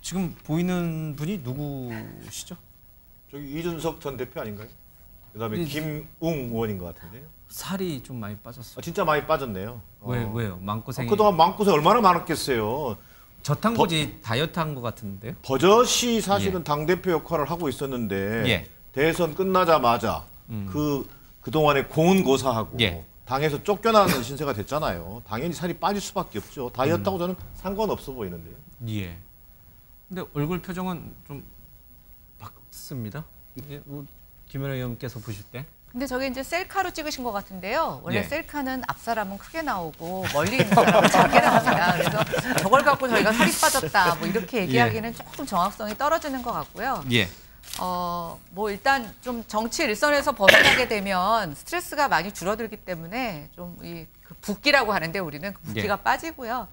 지금 보이는 분이 누구시죠? 저기 이준석 전 대표 아닌가요? 그다음에 김웅 의원인 것 같은데요. 살이 좀 많이 빠졌어요. 진짜 많이 빠졌네요. 왜요? 마음고생이. 그동안 마음고생 얼마나 많았겠어요. 저탄고지 다이어트 한 것 같은데요? 버젓이 사실은 당대표 역할을 하고 있었는데 대선 끝나자마자 그동안에 고운고사하고 당에서 쫓겨나는 신세가 됐잖아요. 당연히 살이 빠질 수밖에 없죠. 다이어트하고 저는 상관없어 보이는데요. 예. 근데 얼굴 표정은 좀 밝습니다. 김연아 의원께서 보실 때. 근데 저게 이제 셀카로 찍으신 것 같은데요. 원래 셀카는 앞사람은 크게 나오고 멀리 있는 사람은 작게 나옵니다. 그래서 저걸 갖고 저희가 살이 빠졌다 뭐 이렇게 얘기하기는 조금 정확성이 떨어지는 것 같고요. 뭐 일단 좀 정치 일선에서 벗어나게 되면 스트레스가 많이 줄어들기 때문에 좀 그 붓기라고 하는데 우리는 그 붓기가 빠지고요.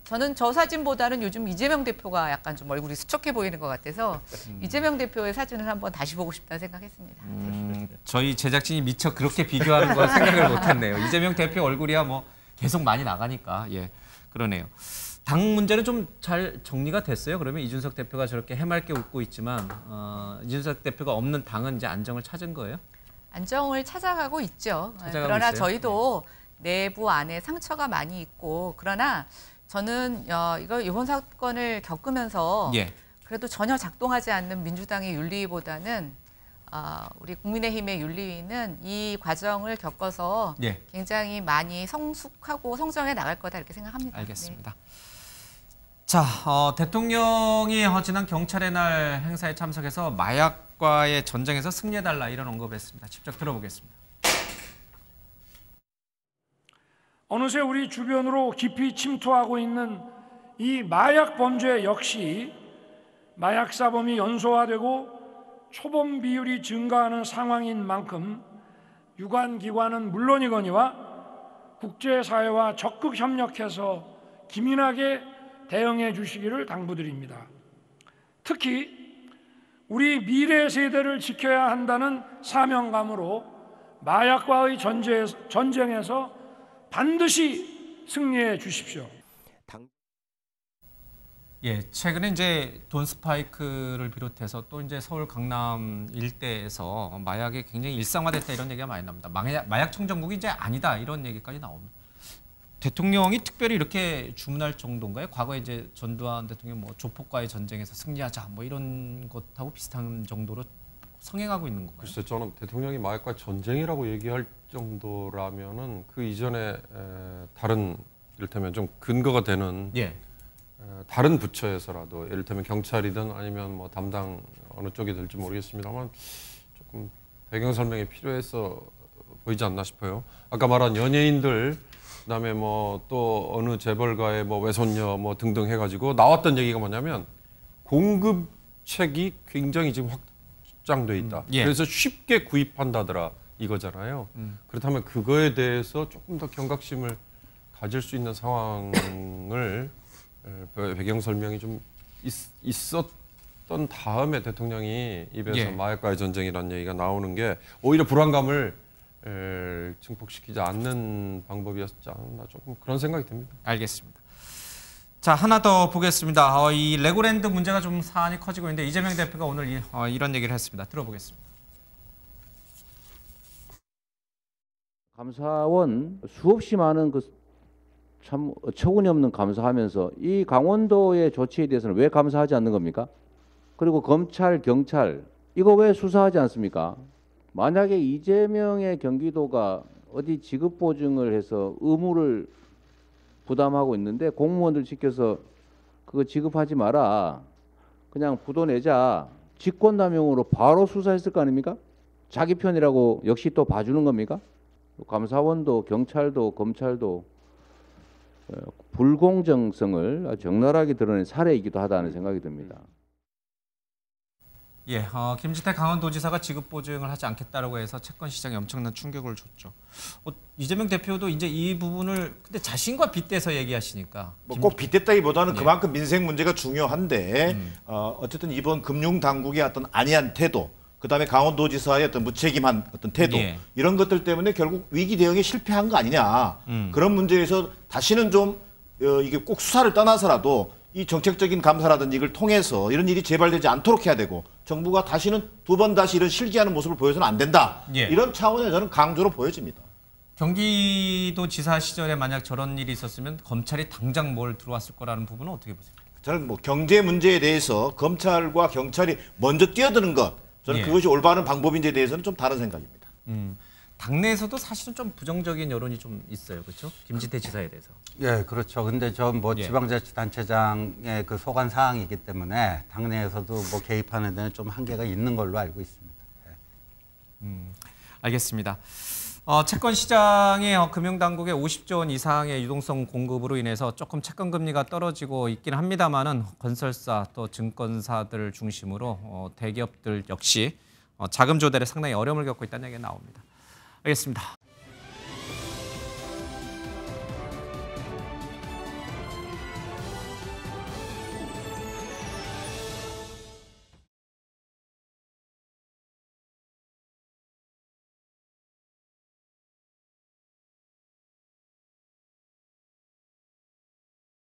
저는 저 사진보다는 요즘 이재명 대표가 약간 좀 얼굴이 수척해 보이는 것 같아서 이재명 대표의 사진을 한번 다시 보고 싶다는 생각했습니다. 저희 제작진이 미처 그렇게 비교하는 걸 생각을 못했네요. 이재명 대표 얼굴이야 뭐 계속 많이 나가니까 그러네요. 당 문제는 좀 잘 정리가 됐어요. 그러면 이준석 대표가 저렇게 해맑게 웃고 있지만 이준석 대표가 없는 당은 이제 안정을 찾은 거예요? 안정을 찾아가고 있죠. 그러나 있어요? 저희도 내부 안에 상처가 많이 있고 그러나 저는 이번 사건을 겪으면서 그래도 전혀 작동하지 않는 민주당의 윤리위보다는 우리 국민의힘의 윤리위는 이 과정을 겪어서 굉장히 많이 성숙하고 성장해 나갈 거다 이렇게 생각합니다. 알겠습니다. 자, 대통령이 지난 경찰의 날 행사에 참석해서 마약과의 전쟁에서 승리해달라 이런 언급을 했습니다. 직접 들어보겠습니다. 어느새 우리 주변으로 깊이 침투하고 있는 이 마약 범죄 역시 마약 사범이 연소화되고 초범 비율이 증가하는 상황인 만큼 유관 기관은 물론이거니와 국제사회와 적극 협력해서 기민하게 대응해 주시기를 당부드립니다. 특히 우리 미래 세대를 지켜야 한다는 사명감으로 마약과의 전쟁에서 반드시 승리해 주십시오. 최근에 이제 돈 스파이크를 비롯해서 또 이제 서울 강남 일대에서 마약이 굉장히 일상화됐다 이런 얘기가 많이 나옵니다. 마약 청정국이 이제 아니다 이런 얘기까지 나옵니다. 대통령이 특별히 이렇게 주문할 정도인가요? 과거에 이제 전두환 대통령 뭐 조폭과의 전쟁에서 승리하자 뭐 이런 것하고 비슷한 정도로 성행하고 있는 건가요? 글쎄 저는 대통령이 마약과 전쟁이라고 얘기할 정도라면은 그 이전에 다른 이를테면 좀 근거가 되는 다른 부처에서라도 이를테면 경찰이든 아니면 뭐 담당 어느 쪽이 될지 모르겠습니다만 조금 배경 설명이 필요해서 보이지 않나 싶어요. 아까 말한 연예인들 그다음에 뭐 또 어느 재벌가의 뭐 외손녀 뭐 등등 해가지고 나왔던 얘기가 뭐냐면 공급책이 굉장히 지금 확장돼 있다. 그래서 쉽게 구입한다더라 이거잖아요. 그렇다면 그거에 대해서 조금 더 경각심을 가질 수 있는 상황을 배경 설명이 좀 있었던 다음에 대통령이 입에서 마약과의 전쟁이라는 얘기가 나오는 게 오히려 불안감을 증폭시키지 않는 방법이었지 않나 조금 그런 생각이 듭니다. 알겠습니다. 자, 하나 더 보겠습니다. 이 레고랜드 문제가 좀 사안이 커지고 있는데 이재명 대표가 오늘 이런 얘기를 했습니다. 들어보겠습니다. 감사원 수없이 많은 참 어처구니 없는 감사하면서 이 강원도의 조치에 대해서는 왜 감사하지 않는 겁니까? 그리고 검찰, 경찰 이거 왜 수사하지 않습니까? 만약에 이재명의 경기도가 어디 지급 보증을 해서 의무를 부담하고 있는데 공무원들 시켜서 그거 지급하지 마라. 그냥 부도 내자. 직권남용으로 바로 수사했을 거 아닙니까? 자기 편이라고 역시 또 봐주는 겁니까? 감사원도 경찰도 검찰도 불공정성을 아주 적나라하게 드러낸 사례이기도 하다는 생각이 듭니다. 김지태 강원도지사가 지급 보증을 하지 않겠다라고 해서 채권 시장에 엄청난 충격을 줬죠. 이재명 대표도 이제 이 부분을 근데 자신과 빗대서 얘기하시니까 꼭 빗댔다기보다는 그만큼 민생 문제가 중요한데 어쨌든 이번 금융 당국의 어떤 안이한 태도 그다음에 강원도지사의 어떤 무책임한 어떤 태도 예. 이런 것들 때문에 결국 위기 대응에 실패한 거 아니냐. 그런 문제에서 다시는 좀 이게 꼭 수사를 떠나서라도 이 정책적인 감사라든지 이걸 통해서 이런 일이 재발되지 않도록 해야 되고 정부가 다시는 두 번 다시 이런 실기하는 모습을 보여서는 안 된다. 예. 이런 차원에 저는 강조로 보여집니다. 경기도 지사 시절에 만약 저런 일이 있었으면 검찰이 당장 뭘 들어왔을 거라는 부분은 어떻게 보세요? 저는 뭐 경제 문제에 대해서 검찰과 경찰이 먼저 뛰어드는 것, 저는 예. 그것이 올바른 방법인지에 대해서는 좀 다른 생각입니다. 당내에서도 사실은 좀 부정적인 여론이 좀 있어요, 그렇죠? 김진태 지사에 대해서. 예, 그렇죠. 근데 전 뭐 예. 지방자치단체장의 그 소관 사항이기 때문에 당내에서도 뭐 개입하는 데는 좀 한계가 있는 걸로 알고 있습니다. 예. 알겠습니다. 채권 시장의 금융당국의 50조 원 이상의 유동성 공급으로 인해서 조금 채권 금리가 떨어지고 있긴 합니다만은 건설사 또 증권사들 중심으로 대기업들 역시 자금 조달에 상당히 어려움을 겪고 있다는 얘기가 나옵니다. 알겠습니다.